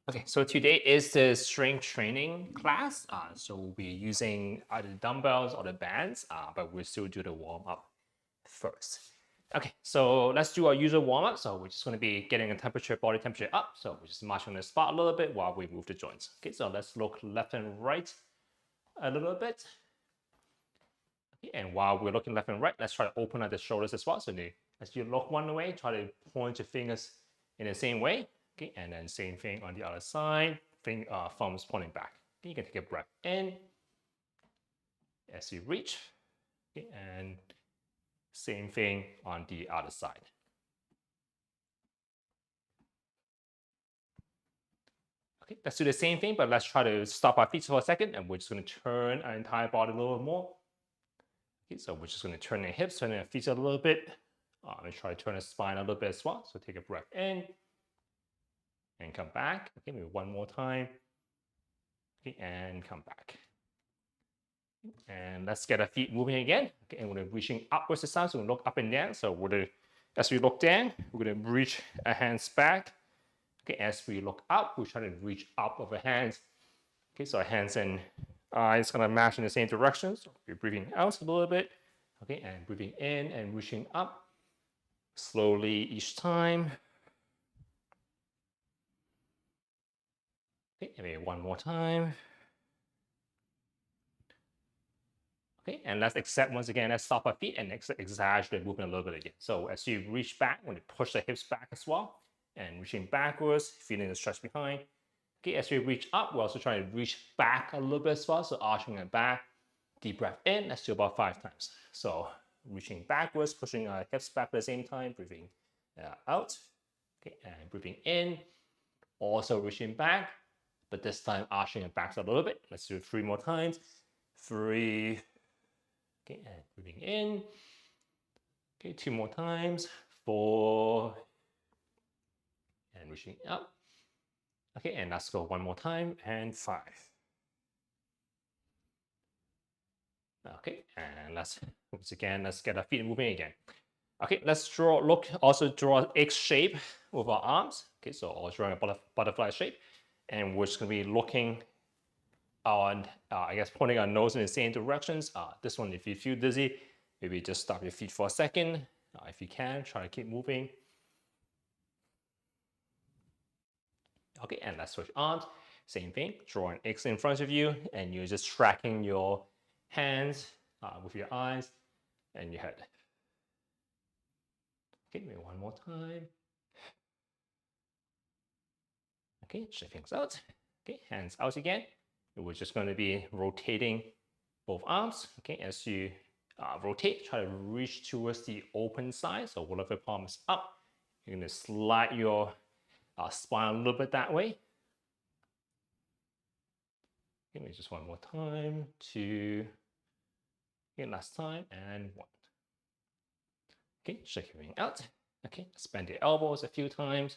Okay, so today is the strength training class. So we'll be using either dumbbells or the bands, but we'll still do the warm up first. Okay, so let's do our usual warm up. So we're just going to be getting a temperature, body temperature up. So we're just marching on the spot a little bit while we move the joints. Okay, so let's look left and right a little bit. Okay, and while we're looking left and right, let's try to open up the shoulders as well. So as you look one way, try to point your fingers in the same way. Okay, and then same thing on the other side, thumbs pointing back. Okay, you can take a breath in as you reach. Okay, and same thing on the other side. Okay, let's do the same thing, but let's try to stop our feet for a second, and we're just going to turn our entire body a little bit more. Okay, so we're just going to turn the hips, turn the feet a little bit, and try to turn the spine a little bit as well. So take a breath in and come back. Okay, maybe one more time. Okay, and come back. And let's get our feet moving again. Okay, and we're reaching upwards this time, so we look up and down. So as we look down, we're gonna reach our hands back. Okay, as we look up, we're trying to reach up with our hands. Okay, so our hands and eyes gonna match in the same direction. So we're breathing out a little bit. Okay, and breathing in and reaching up slowly each time. Okay, maybe one more time. Okay, and let's accept once again, let's stop our feet and exaggerate movement a little bit again. So as you reach back, when you push the hips back as well, and reaching backwards, feeling the stretch behind. Okay, as you reach up, we're also trying to reach back a little bit as well. So arching it back, deep breath in, let's do about 5 times. So reaching backwards, pushing our hips back at the same time, breathing out. Okay, and breathing in, also reaching back, but this time arching it back a little bit. Let's do 3 more times. 3, okay, and breathing in. Okay, 2 more times. 4, and reaching up. Okay, and let's go 1 more time, and 5. Okay, and once again, let's get our feet moving again. Okay, let's also draw X shape with our arms. Okay, so I'll drawing a butterfly shape, and we're just gonna be looking on, I guess, pointing our nose in the same directions. This one, if you feel dizzy, maybe just stop your feet for a second. If you can, try to keep moving. Okay, and let's switch arms. Same thing, draw an X in front of you, and you're just tracking your hands with your eyes and your head. Okay, maybe one more time. Okay, check things out. Okay, hands out again. We're just going to be rotating both arms. Okay, as you rotate, try to reach towards the open side. So one of the palms up. You're going to slide your spine a little bit that way. Okay, maybe just one more time. 2. Okay, last time, and 1. Okay, shake everything out. Okay, bend the elbows a few times.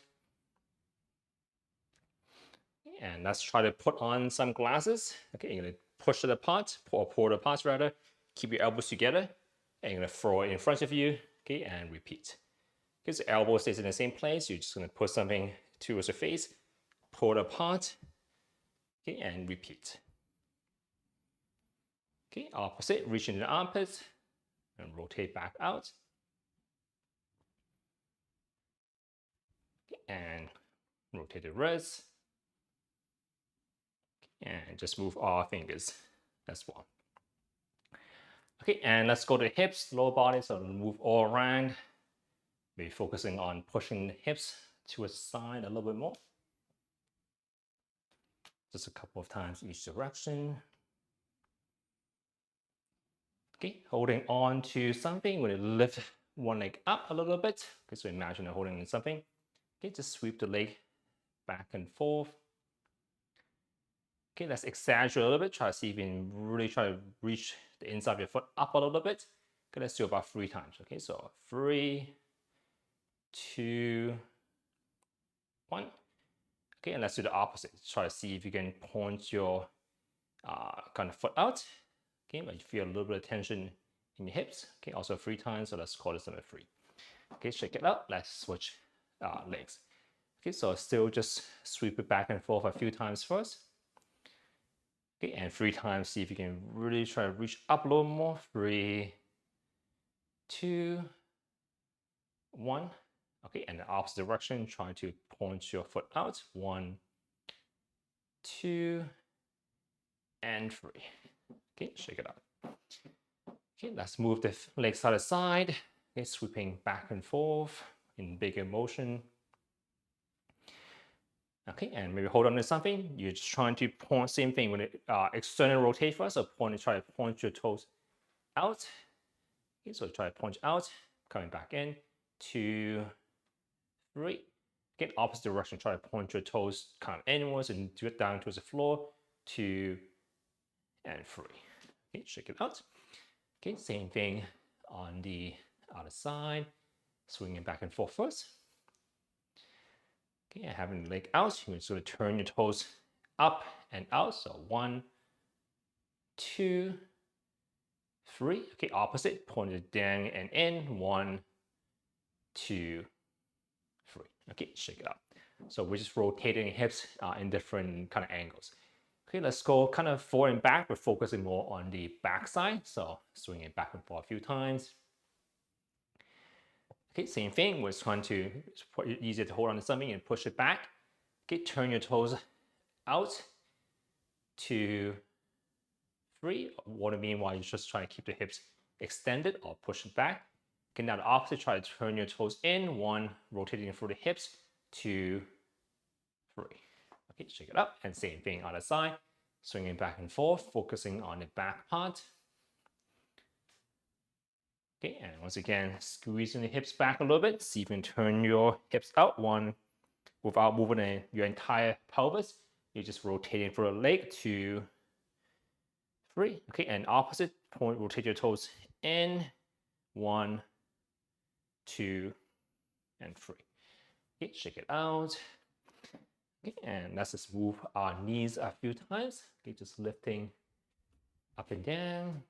And let's try to put on some glasses. Okay, you're gonna push it apart, or pull it apart rather. Keep your elbows together, and you're gonna throw it in front of you. Okay, and repeat. Because the elbow stays in the same place, you're just gonna put something towards your face, pull it apart. Okay, and repeat. Okay, opposite, reach into the armpits, and rotate back out. Okay, and rotate the wrists. And just move our fingers as well. Okay, and let's go to hips, lower body, so move all around. Maybe focusing on pushing the hips to a side a little bit more. Just a couple of times each direction. Okay, holding on to something, we're gonna lift one leg up a little bit. Okay, so imagine holding on something. Okay, just sweep the leg back and forth. Okay, let's exaggerate a little bit. Try to see if you can really try to reach the inside of your foot up a little bit. Okay, let's do about 3 times. Okay, so 3, 2, 1. Okay, and let's do the opposite. Try to see if you can point your kind of foot out. Okay, but you feel a little bit of tension in your hips. Okay, also 3 times. So let's call this number 3. Okay, check it out. Let's switch legs. Okay, so still just sweep it back and forth a few times first. Okay, and 3 times, see if you can really try to reach up a little more. 3, 2, 1. Okay, and the opposite direction, try to point your foot out. 1, 2, and 3. Okay, shake it up. Okay, let's move the leg side to side. Okay, sweeping back and forth in bigger motion. Okay, and maybe hold on to something. You're just trying to point, same thing when it external rotate first. So try to point your toes out. Okay, so try to punch out, coming back in, 2, 3. Again, opposite direction, try to point your toes kind of inwards and do it down towards the floor, 2 and 3. Okay, shake it out. Okay, same thing on the other side, swinging back and forth first. Okay, and having the leg out, you're just going to turn your toes up and out. So 1, 2, 3. Okay, opposite, point it down and in, 1, 2, 3. Okay, shake it up. So we're just rotating hips in different kind of angles. Okay, let's go kind of forward and back. We're focusing more on the back side. So swing it back and forth a few times. Okay, same thing. We're trying to, it's easier to hold on to something and push it back. Okay, turn your toes out, 2, 3. What I mean while you're just trying to keep the hips extended or push it back. Okay, now the opposite, try to turn your toes in, 1, rotating through the hips, 2, 3. Okay, shake it up. And same thing other side, swinging back and forth, focusing on the back part. Okay, and once again, squeezing the hips back a little bit. See if you can turn your hips out, 1, without moving your entire pelvis. You're just rotating for a leg, 2, 3. Okay, and opposite, point, rotate your toes in, 1, 2, and 3. Okay, shake it out. Okay, and let's just move our knees a few times. Okay, just lifting up and down.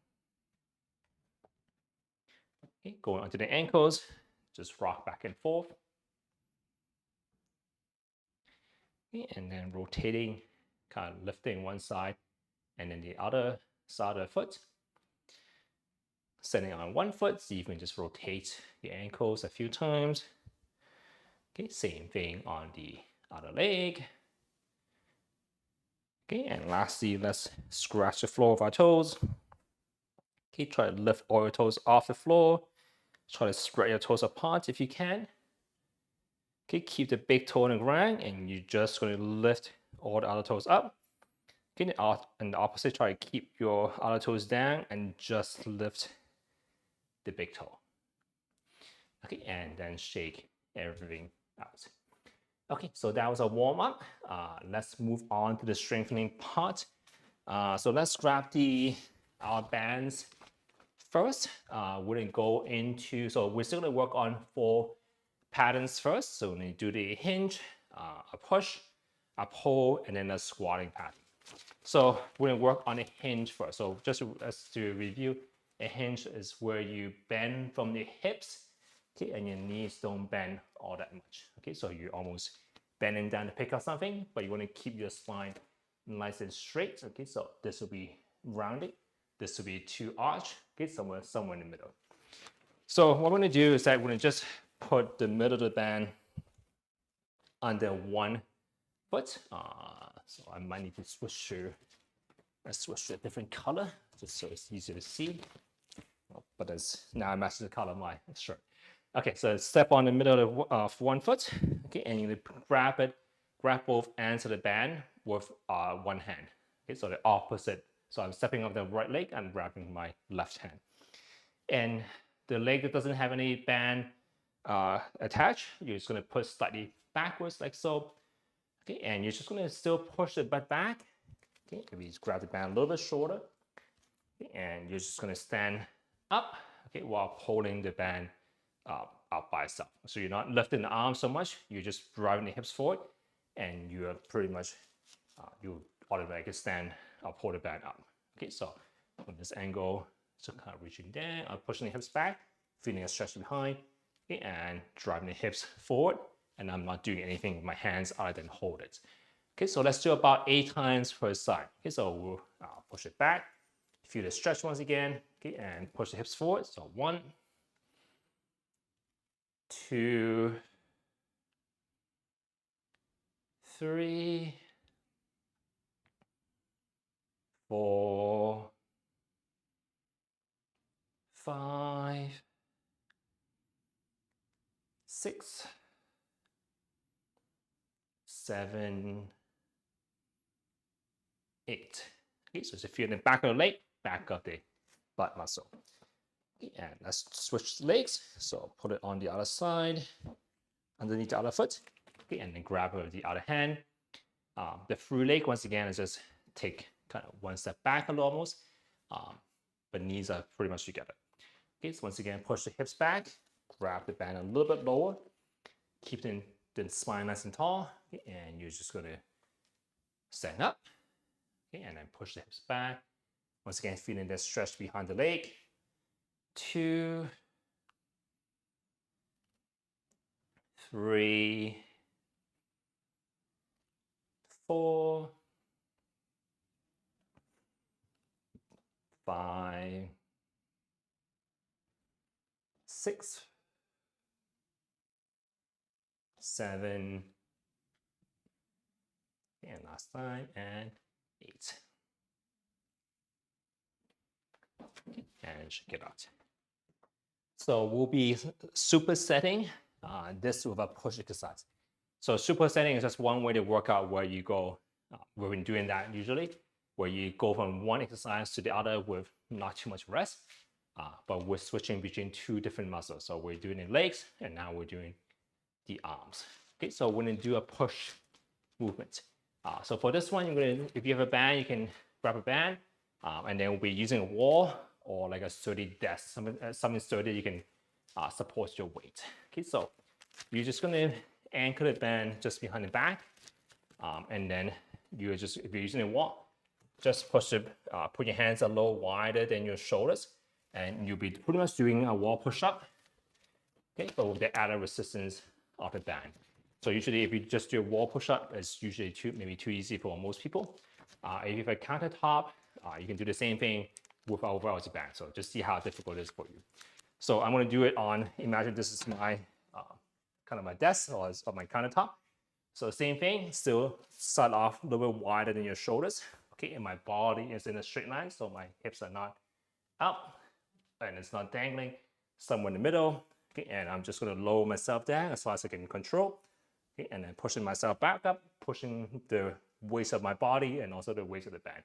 Okay, going onto the ankles, just rock back and forth. Okay, and then rotating, kind of lifting one side and then the other side of the foot. Standing on one foot, see if you can just rotate the ankles a few times. Okay, same thing on the other leg. Okay, and lastly, let's scratch the floor with our toes. Okay, try to lift all your toes off the floor. Try to spread your toes apart if you can. Okay, keep the big toe on the ground and you're just going to lift all the other toes up. Okay, and the opposite, try to keep your other toes down and just lift the big toe. Okay, and then shake everything out. Okay, so that was a warm up. Let's move on to the strengthening part. So let's grab our bands first. We're gonna go into, so we're still gonna work on 4 patterns first. So we're gonna do the hinge, a push, a pull, and then a squatting pattern. So we're gonna work on a hinge first. So just as to review, a hinge is where you bend from the hips, okay, and your knees don't bend all that much. Okay, so you're almost bending down to pick up something, but you want to keep your spine nice and straight. Okay, so this will be rounded, this will be too arch. Okay, somewhere in the middle. So what we're going to do is that we're going to just put the middle of the band under one foot. So I might need to switch to a different color just so it's easier to see. But now I match the color of my shirt. Okay, so step on the middle of one foot. Okay, and you grab both ends of the band with one hand. Okay, so the opposite. So I'm stepping off the right leg and grabbing my left hand. And the leg that doesn't have any band attached, you're just going to push slightly backwards like so. Okay, and you're just going to still push the butt back. Okay, maybe just grab the band a little bit shorter. Okay, and you're just going to stand up, okay, while pulling the band up by itself. So you're not lifting the arms so much, you're just driving the hips forward, and you're pretty much, you automatically stand or pull the band up. Okay, so from this angle, so kind of reaching down, pushing the hips back, feeling a stretch behind, okay, and driving the hips forward and I'm not doing anything with my hands other than hold it. Okay, so let's do about 8 times per side. Okay, so we'll push it back, feel the stretch once again, okay, and push the hips forward. So 1, 2, 3, 4, 5, 6, 7, 8. Okay, so if you're in the back of the leg, back of the butt muscle. Okay, and let's switch legs. So put it on the other side, underneath the other foot. Okay, and then grab it with the other hand. The through leg, once again, is just take kind of one step back a little almost, but knees are pretty much together. Okay, so once again, push the hips back, grab the band a little bit lower, keep the spine nice and tall, okay, and you're just gonna stand up, okay, and then push the hips back. Once again, feeling the stretch behind the leg. 2, 3, 4, 5, 6, 7, and last time, and 8. And check it out. So we'll be supersetting this with a push exercise. So supersetting is just one way to work out where you go. We've been doing that usually, where you go from one exercise to the other with not too much rest, but we're switching between 2 different muscles. So we're doing the legs, and now we're doing the arms. Okay, so we're gonna do a push movement. So for this one, if you have a band, you can grab a band, and then we'll be using a wall or like a sturdy desk, something sturdy you can support your weight. Okay, so you're just gonna anchor the band just behind the back, and then if you're using a wall, just push it, put your hands a little wider than your shoulders, and you'll be pretty much doing a wall push-up, okay, but with the added resistance of the band. So usually if you just do a wall push-up, it's usually maybe too easy for most people. If you have a countertop, you can do the same thing without the band. So just see how difficult it is for you. So I'm gonna do it on, imagine this is my kind of my desk or my countertop. So same thing, still start off a little bit wider than your shoulders. Okay, and my body is in a straight line, so my hips are not up and it's not dangling, somewhere in the middle. Okay, and I'm just gonna lower myself down as far as I can control. Okay, and then pushing myself back up, pushing the weight of my body and also the weight of the band.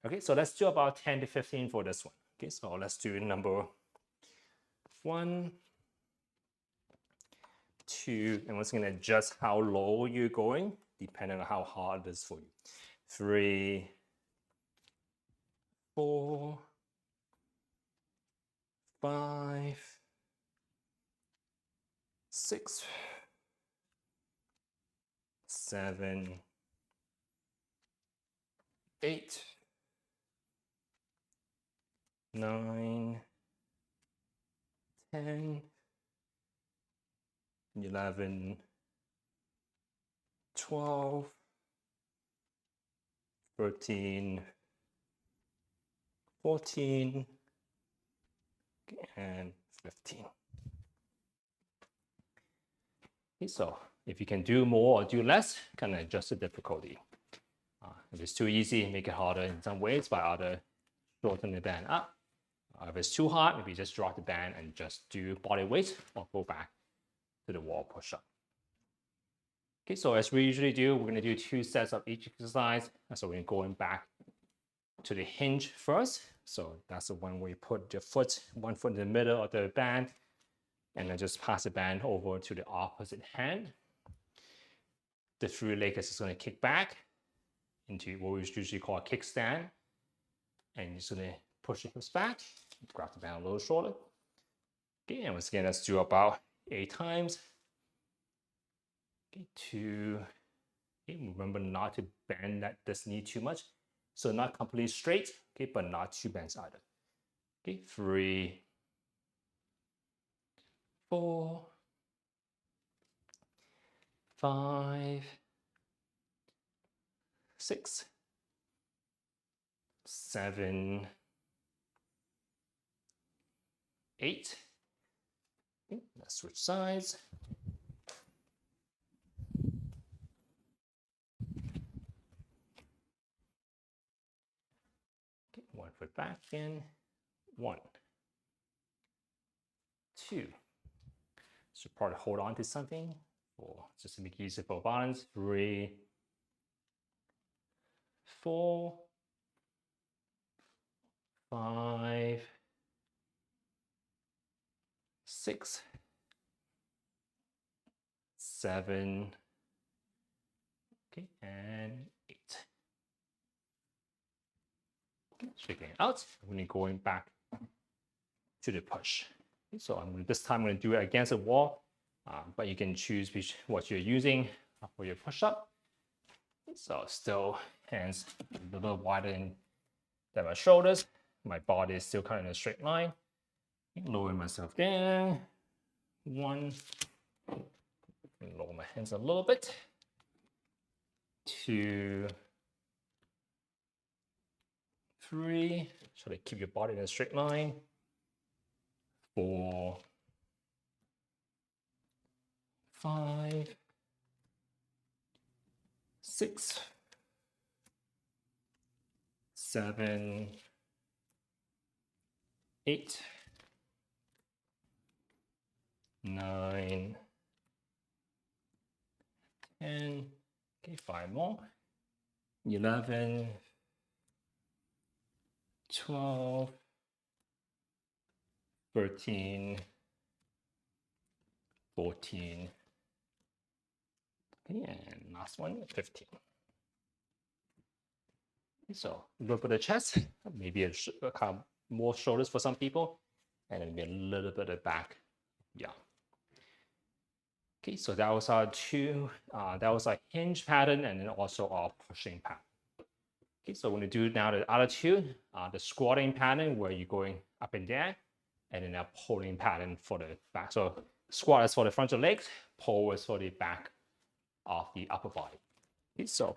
Okay, so let's do about 10 to 15 for this one. Okay, so let's do number 1, 2, and once again, adjust how low you're going, depending on how hard it is for you. 3, 4, 5, 6, 7, 8, 9, 10, 11, 12, 13, 14, and 15. Okay, so if you can do more or do less, kind of adjust the difficulty. If it's too easy, make it harder in some ways by either shorten the band up. If it's too hard, maybe just drop the band and just do body weight or go back to the wall push-up. Okay, so as we usually do, we're gonna do 2 sets of each exercise. So we're going back to the hinge first. So that's the one where you put your one foot in the middle of the band, and then just pass the band over to the opposite hand. The through leg is just gonna kick back into what we usually call a kickstand. And you're just gonna push the hips back, grab the band a little shorter. Okay, and once again, let's do about 8 times. Okay, 2. Okay, remember not to bend this knee too much. So not completely straight, okay, but not too bent either. Okay, 3, 4, 5, 6, 7, 8. Okay, let's switch sides. Okay, 1 foot back again. 1, 2. So probably hold on to something for just to make it easier for balance. 3, 4, 5, 6, 7, okay, and 8. Okay, shaking it out. We're going going back to the push. Okay, so this time I'm going to do it against the wall, but you can choose what you're using for your push-up. So still hands a little wider than my shoulders. My body is still kind of in a straight line. Lower myself down. 1. Lower my hands a little bit. 2, 3. Try to keep your body in a straight line. 4, 5, 6, 7, 8, 9, 10. Okay, 5 more. 11, 12, 13, 14. Okay, and last one, 15. So a little bit of chest, maybe a kind of more shoulders for some people, and then maybe a little bit of back. Yeah. Okay, so that was our that was our hinge pattern and then also our pushing pattern. Okay, so we're going to do now the other two, the squatting pattern where you're going up and down, and then a pulling pattern for the back. So squat is for the front of the legs, pull is for the back of the upper body. Okay, so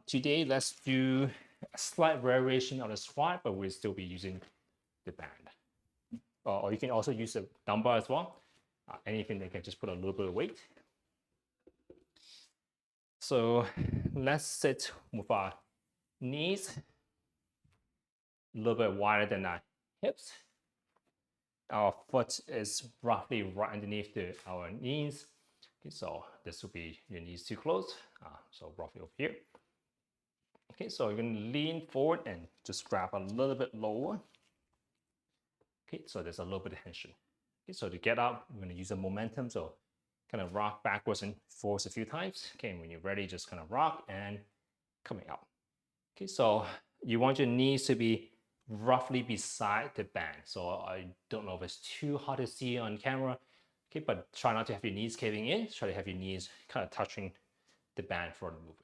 today let's do a slight variation of the squat, but we'll still be using the band. Or you can also use a dumbbell as well. Anything that can just put a little bit of weight. So let's sit with our knees a little bit wider than our hips. Our foot is roughly right underneath our knees. Okay, so this will be your knees too close. So roughly over here. Okay, so you're going to lean forward and just grab a little bit lower. Okay, so there's a little bit of tension. Okay, so to get up, we're going to use a momentum. So kind of rock backwards and forwards a few times. Okay, and when you're ready, just kind of rock and coming up. Okay, so you want your knees to be roughly beside the band. So I don't know if it's too hard to see on camera. Okay, but try not to have your knees caving in. Try to have your knees kind of touching the band for the movement.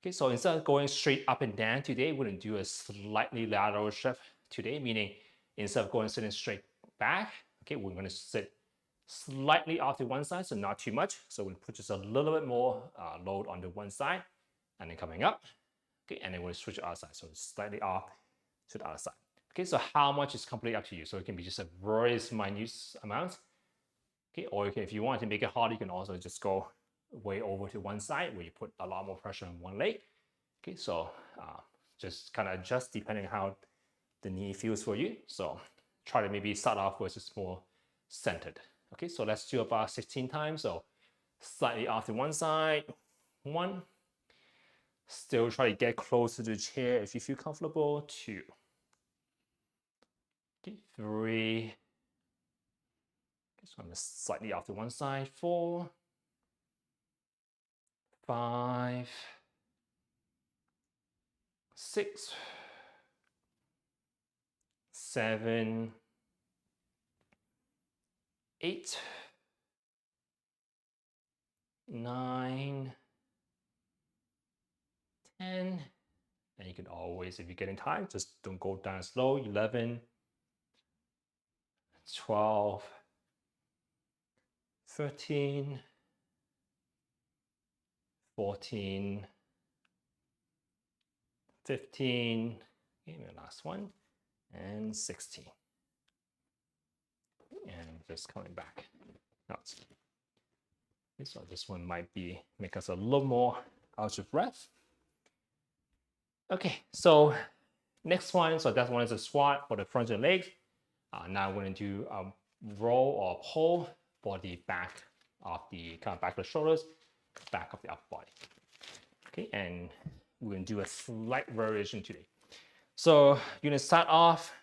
Okay, so instead of going straight up and down today, we're going to do a slightly lateral shift today, meaning instead of going sitting straight back, okay, we're going to sit slightly off to one side, so not too much. So we'll put just a little bit more load on the one side, and then coming up, okay, and then we'll switch to the other side, so slightly off to the other side. Okay, so how much is completely up to you. So it can be just a very minute amount. Okay, or if you want to make it hard, you can also just go way over to one side where you put a lot more pressure on one leg. Okay, so just kind of adjust depending on how the knee feels for you. So try to maybe start off with just more centered. Okay, so let's do about 16 times. So slightly off to one side. 1. Still try to get close to the chair if you feel comfortable. 2. Okay, 3. Okay, so I'm just slightly off to one side. 4. 5. 6. 7. 8. 9. 10. And you can always, if you're getting tired, just don't go down slow. 11. 12. 13. 14, 15, okay, the last one, and 16. And just coming back. Out. So this one might make us a little more out of breath. Okay, so next one, so that one is a squat for the front of the legs. Now we're going to do a roll or pull for the back of the back of the shoulders, back of the upper body. Okay, and we're going to do a slight variation today. So you're going to start off.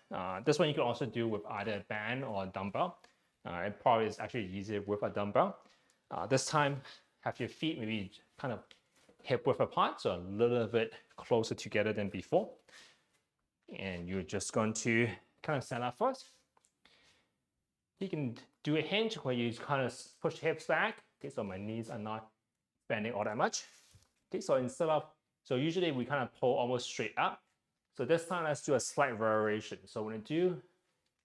This one you can also do with either a band or a dumbbell. It probably is actually easier with a dumbbell. This time, have your feet maybe kind of hip width apart, so a little bit closer together than before. And you're just going to kind of stand up first. You can do a hinge where you kind of push hips back. Okay, so my knees are not bending all that much. Okay, so so usually we kind of pull almost straight up. So this time let's do a slight variation. So we're going to do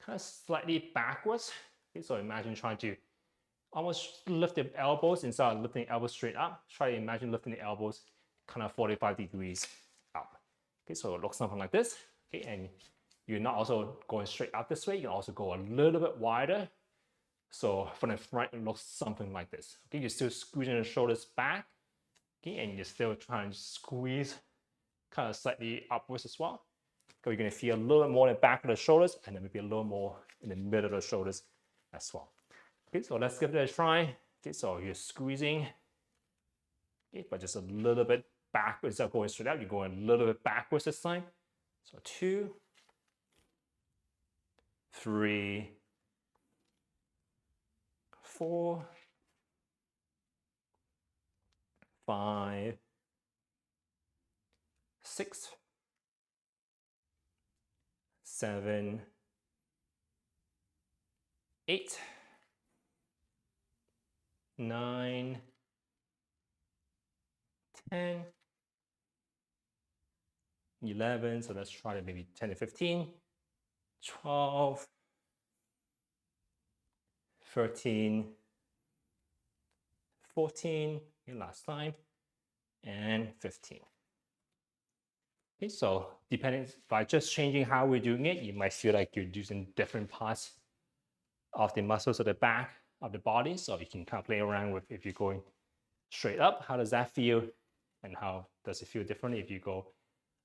kind of slightly backwards. Okay, so imagine trying to almost lift the elbows instead of lifting the elbows straight up. Try to imagine lifting the elbows kind of 45 degrees up. Okay, so it looks something like this. Okay, and you're not also going straight up this way. You can also go a little bit wider. So from the front, it looks something like this. Okay, you're still squeezing the shoulders back. Okay, and you're still trying to squeeze kind of slightly upwards as well. So you're going to feel a little bit more in the back of the shoulders and then maybe a little more in the middle of the shoulders as well. Okay, so let's give it a try. Okay, so you're squeezing, okay, but just a little bit backwards. Instead of going straight up, you're going a little bit backwards this time. So 2, 3, 4, 5, 6, 7, 8, 9, 10, 11, so let's try to maybe 10 to 15, 12, 13, 14, okay, last time, and 15. Okay, so depending, by just changing how we're doing it, you might feel like you're using different parts of the muscles of the back of the body. So you can kind of play around with if you're going straight up, how does that feel? And how does it feel differently if you go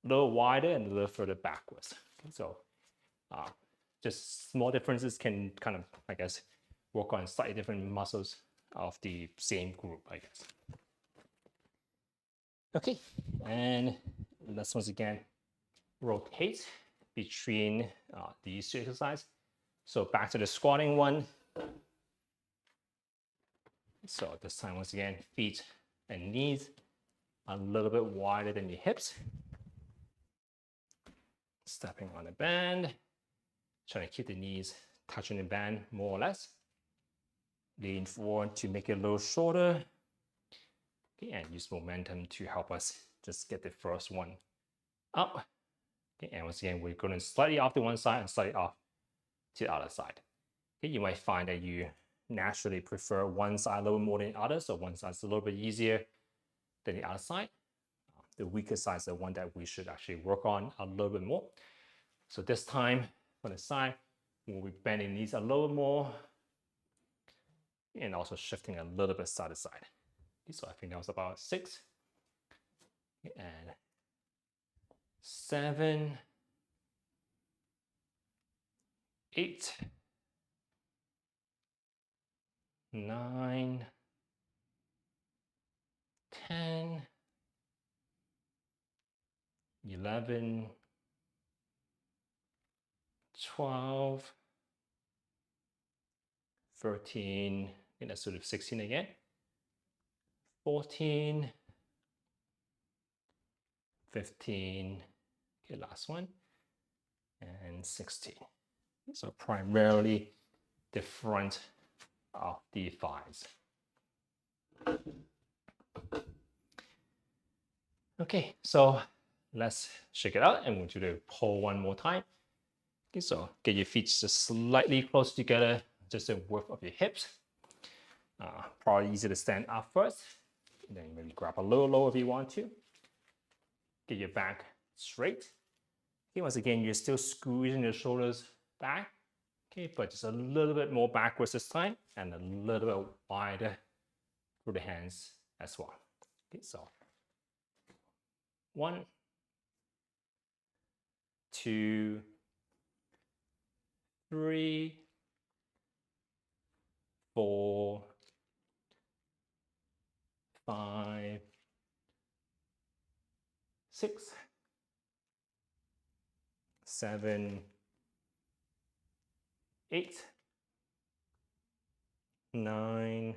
a little wider and a little further backwards? Okay, so just small differences can kind of, I guess, work on slightly different muscles of the same group, I guess. Okay, and let's once again rotate between these two exercises. So back to the squatting one. So this time, once again, feet and knees a little bit wider than your hips. Stepping on the band, trying to keep the knees touching the band more or less. Lean forward to make it a little shorter. Okay, and use momentum to help us just get the first one up. Okay, and once again, we're going slightly off to one side and slightly off to the other side. Okay, you might find that you naturally prefer one side a little more than the other, so one side's a little bit easier than the other side. The weaker side is the one that we should actually work on a little bit more. So this time, from the side, we'll be bending knees a little more and also shifting a little bit side to side. Okay, so I think that was about 6 and 7, 8, 9, 10, 11, 12, 13, and that's sort of 16 again, 14, 15, okay, last one, and 16. So primarily the front of the thighs. Okay, so let's shake it out and we'll do the pull one more time. Okay, so get your feet just slightly close together, just the width of your hips. Probably easy to stand up first. then maybe grab a little lower if you want to. Get your back straight. Okay, once again, you're still squeezing your shoulders back. Okay, but just a little bit more backwards this time and a little bit wider through the hands as well. Okay, so 1, 2, 3, 4, 5, 6, 7, 8, 9,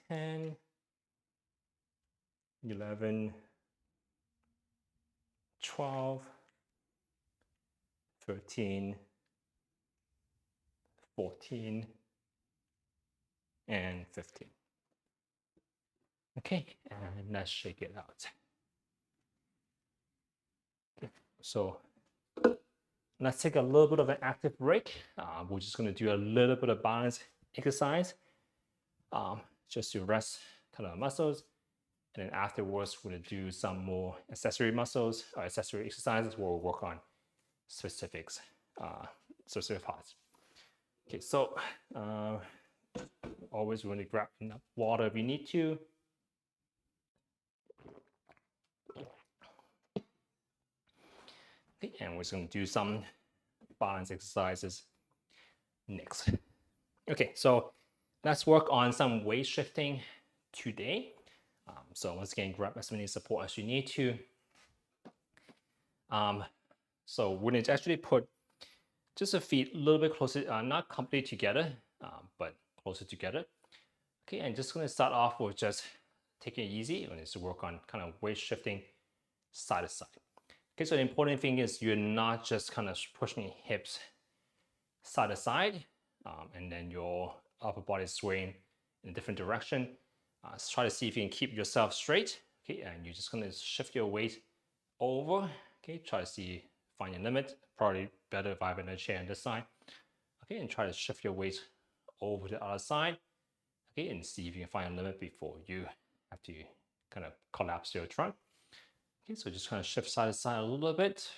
10, 11, 12, 13, 14, and 15. Okay, and let's shake it out. Okay, so let's take a little bit of an active break. We're just going to do a little bit of balance exercise just to rest kind of muscles. And then afterwards, we're going to do some more accessory muscles or accessory exercises where we'll work on specific parts. Okay, so always want to grab enough water if you need to. Okay, and we're just going to do some balance exercises next. Okay, so let's work on some weight shifting today. So once again, grab as many support as you need to. So we're going to actually put just the feet a little bit closer, not completely together, but closer together. Okay, and just going to start off with just taking it easy. We're going to work on kind of weight shifting side to side. Okay, so the important thing is you're not just kind of pushing hips side to side, and then your upper body is swaying in a different direction. Try to see if you can keep yourself straight. Okay, and you're just going to shift your weight over. Okay, try to see, find your limit. Probably better if I have another chair on this side. Okay, and try to shift your weight over to the other side. Okay, and see if you can find a limit before you have to kind of collapse your trunk. Okay, so just kind of shift side to side a little bit.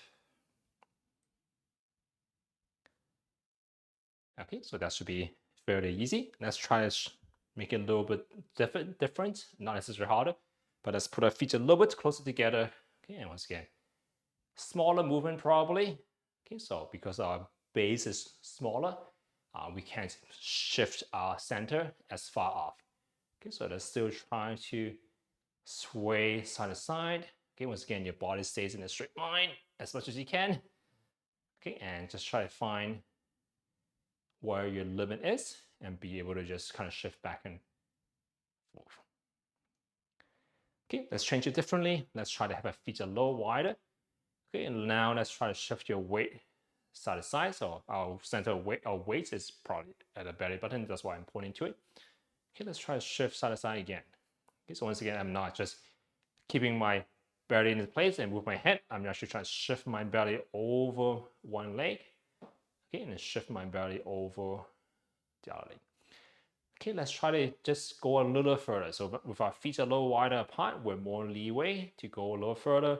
Okay, so that should be fairly easy. Let's try to make it a little bit different, not necessarily harder, but let's put our feet a little bit closer together. Okay, and once again, smaller movement probably. Okay, so because our base is smaller, we can't shift our center as far off. Okay, so let's still try to sway side to side. Okay, once again, your body stays in a straight line as much as you can. Okay, and just try to find where your limit is and be able to just kind of shift back and forth. Okay, let's change it differently. Let's try to have our feet a little wider. Okay, and now let's try to shift your weight side to side. So our center of weight is probably at the belly button. That's why I'm pointing to it. Okay, let's try to shift side to side again. Okay, so once again, I'm not just keeping my belly in place and move my head. I'm actually trying to shift my belly over one leg. Okay, and then shift my belly over the other leg. Okay, let's try to just go a little further. So with our feet a little wider apart, we're more leeway to go a little further.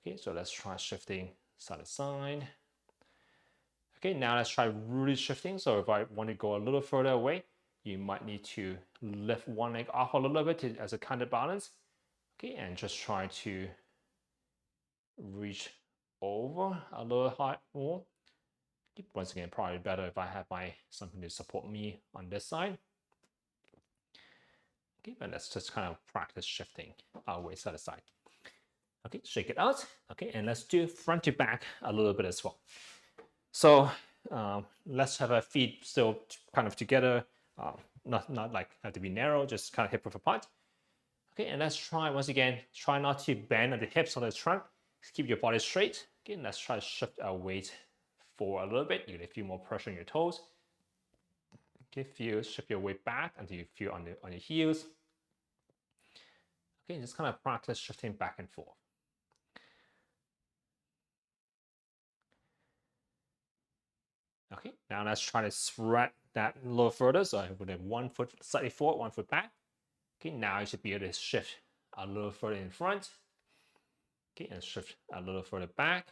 Okay, so let's try shifting side to side. Okay, now let's try really shifting. So if I want to go a little further away, you might need to lift one leg off a little bit as a counterbalance. Okay, and just try to reach over a little high more. Once again, probably better if I have something to support me on this side. Okay, but let's just kind of practice shifting our weight side to side. Okay, shake it out. Okay, and let's do front to back a little bit as well. So let's have our feet still kind of together, not like have to be narrow, just kind of hip width apart. Okay, and let's try once again, try not to bend at the hips or the trunk. Keep your body straight. Okay, and let's try to shift our weight forward a little bit. You get a few more pressure on your toes. Okay, shift your weight back until you feel on your heels. Okay, just kind of practice shifting back and forth. Okay, now let's try to spread that a little further. So I put in 1 foot slightly forward, 1 foot back. Okay, now you should be able to shift a little further in front. Okay, and shift a little further back.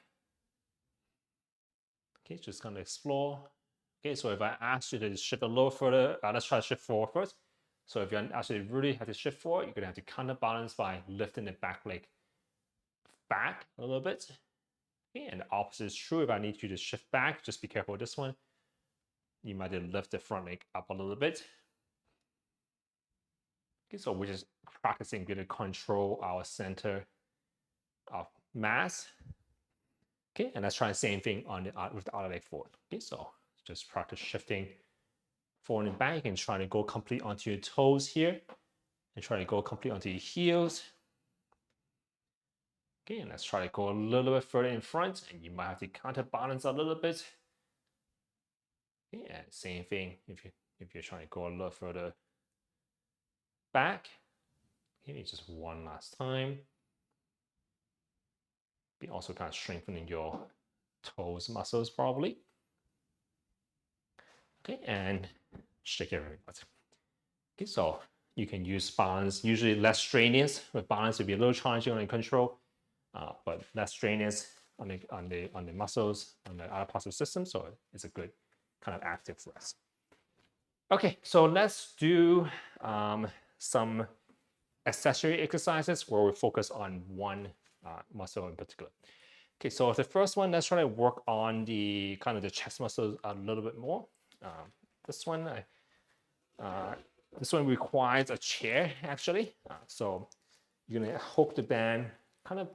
Okay, just kind of explore. Okay, so if I ask you to shift a little further, let's try to shift forward first. So if you actually really have to shift forward, you're gonna have to counterbalance by lifting the back leg back a little bit. Okay, and the opposite is true. If I need you to shift back, just be careful with this one. You might lift the front leg up a little bit. Okay, so we're just practicing to control our center of mass. Okay, and let's try the same thing on the with the other leg forward. Okay, so just practice shifting forward and back. You can try to go complete onto your toes here and try to go complete onto your heels. Okay, and let's try to go a little bit further in front, and you might have to counterbalance a little bit. Okay, and same thing if you're trying to go a little further back. Okay, just one last time. Be also kind of strengthening your toes muscles probably. Okay, and shake everything out. Okay, so you can use balance, usually less strenuous. With balance, it'll be a little challenging on the control, but less strenuous on the muscles, on the other parts of the system. So it's a good kind of active for us. Okay, so let's do some accessory exercises where we focus on one muscle in particular. Okay, so the first one, let's try to work on the kind of the chest muscles a little bit more. This one requires a chair actually. So you're gonna hook the band kind of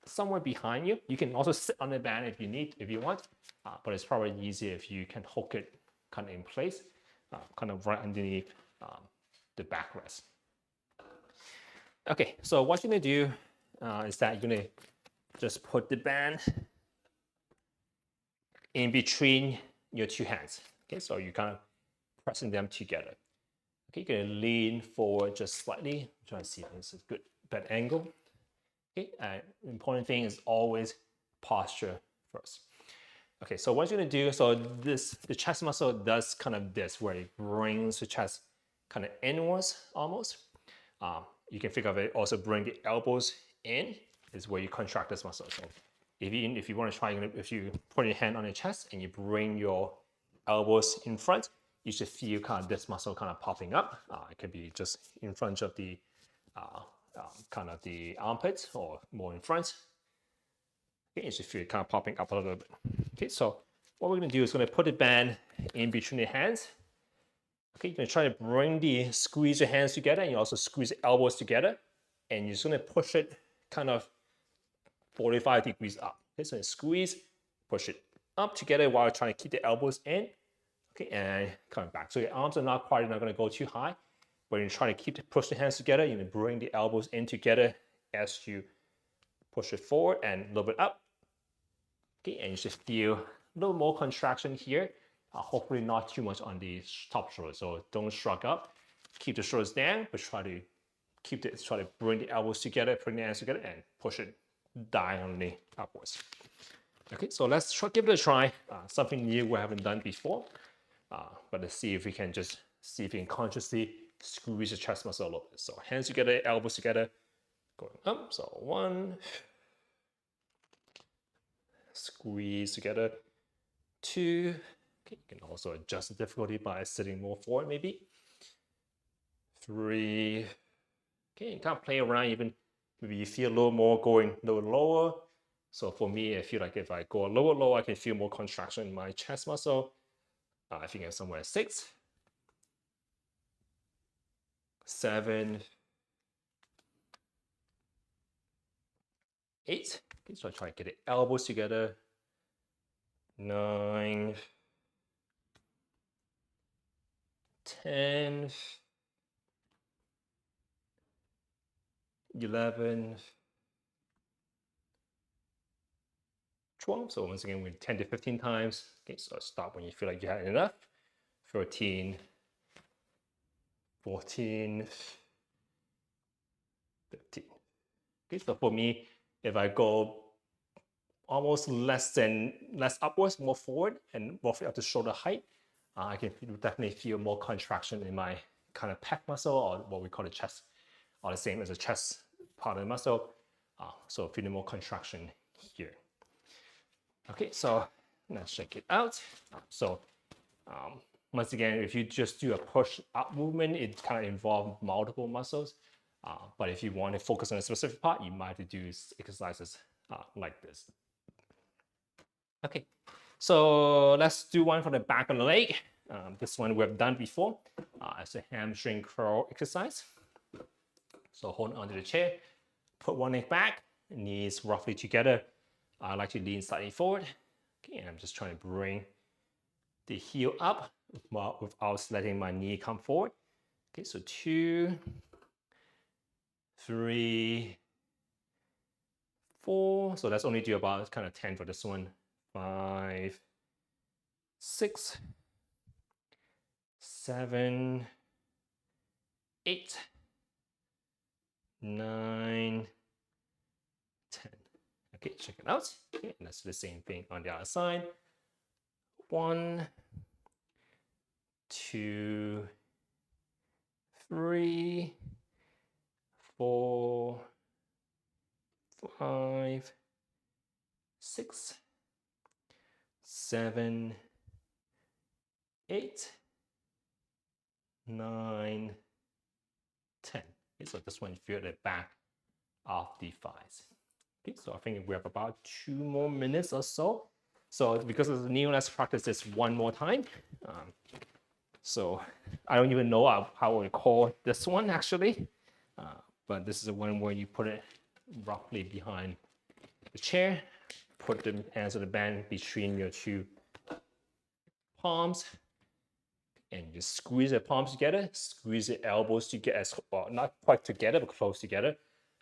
somewhere behind you. You can also sit on the band if you want, but it's probably easier if you can hook it kind of in place, kind of right underneath the backrest. Okay, so what you're gonna do is that you're gonna just put the band in between your two hands. Okay, so you're kind of pressing them together. Okay, you're gonna lean forward just slightly. I'm trying to see if this is good bed angle. Okay, the important thing is always posture first. Okay, so what you're gonna do, so the chest muscle does kind of this, where it brings the chest kind of inwards almost. You can think of it also bring the elbows in, is where you contract this muscle. So if you want to try, if you put your hand on your chest and you bring your elbows in front, you should feel kind of this muscle kind of popping up. It could be just in front of the kind of the armpits or more in front. Okay, you should feel it kind of popping up a little bit. Okay, so what we're going to do is going to put the band in between the hands. Okay, you're going to try to squeeze your hands together, and you also squeeze the elbows together, and you're just going to push it kind of 45 degrees up. Okay, so squeeze, push it up together while trying to keep the elbows in. Okay, and coming back. So your arms are not going to go too high, but you're trying to push the hands together. You're going to bring the elbows in together as you push it forward and a little bit up. Okay, and you should feel a little more contraction here. Hopefully not too much on the top shoulder. So don't shrug up. Keep the shoulders down, but try to bring the elbows together, bring the hands together, and push it diagonally upwards. Okay, so let's give it a try. Something new we haven't done before. But let's see if we can consciously squeeze the chest muscle a little bit. So hands together, elbows together, going up. So one, squeeze together, two. Okay, you can also adjust the difficulty by sitting more forward maybe. Three. Okay, you can't play around even. Maybe you feel a little more going a little lower. So for me, I feel like if I go a little lower, I can feel more contraction in my chest muscle. I think I'm somewhere at 6, 7, 8. Okay, so I try to get the elbows together. 9, 10, 11, 12. So once again, we're 10 to 15 times. Okay, so stop when you feel like you had enough. 13, 14, 15. Okay, so for me, if I go almost less upwards, more forward, and roughly up to shoulder height, I can definitely feel more contraction in my kind of pec muscle, or what we call the chest are the same as the chest part of the muscle. So feeling more contraction here. Okay, so let's check it out. Once again, if you just do a push-up movement, it kind of involves multiple muscles. But if you want to focus on a specific part, you might have to do exercises like this. Okay, so let's do one for the back of the leg. This one we've done before. It's a hamstring curl exercise. So hold onto the chair, put one leg back, knees roughly together. I like to lean slightly forward. Okay, and I'm just trying to bring the heel up without letting my knee come forward. Okay, so 2, 3, 4. So let's only do about kind of 10 for this one. 5, 6, 7, 8, 9, 10. Okay, check it out. Okay, and let's do the same thing on the other side. 1, 2, 3, 4, 5, 6, 7, 8, 9, 10. Okay, so this one, feel the back of the thighs. Okay, so I think we have about 2 more minutes or so. So because it's new, let's practice this one more time. So I don't even know how we call this one actually, but this is the one where you put it roughly behind the chair, put the hands of the band between your 2 palms, and just squeeze the palms together, squeeze the elbows together, as well, not quite together, but close together.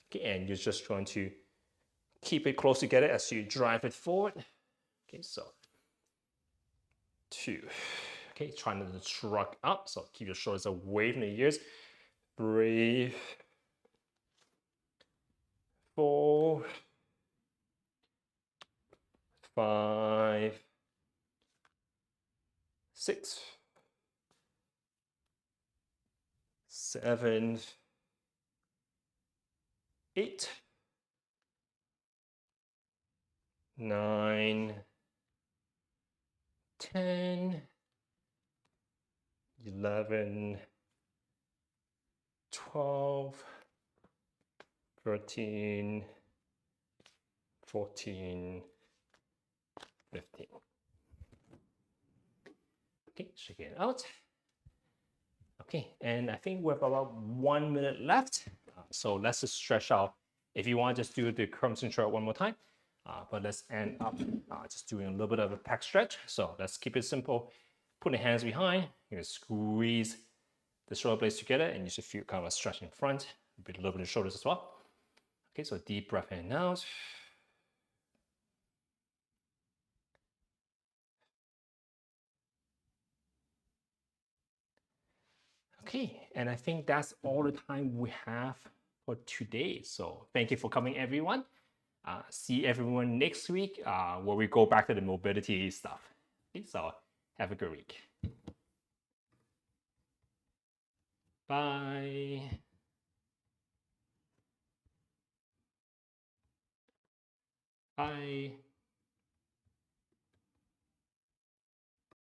Okay, and you're just trying to keep it close together as you drive it forward. Okay, so 2. Okay, try not to shrug up, so keep your shoulders away from the ears. Breathe. 4, 5, 6, 7, 8, 9, 10, 11, 12, 13, 14, 15. Okay, shake it out. Okay, and I think we have about 1 minute left. So let's just stretch out. If you want, just do the crimson curl one more time. But let's end up just doing a little bit of a pec stretch. So let's keep it simple. Put the hands behind. You're gonna squeeze the shoulder blades together, and you should feel kind of a stretch in front, a little bit of the shoulders as well. Okay, so deep breath in and out. Okay, and I think that's all the time we have for today. So thank you for coming, everyone. See everyone next week where we go back to the mobility stuff. Okay, so have a good week. Bye. Bye.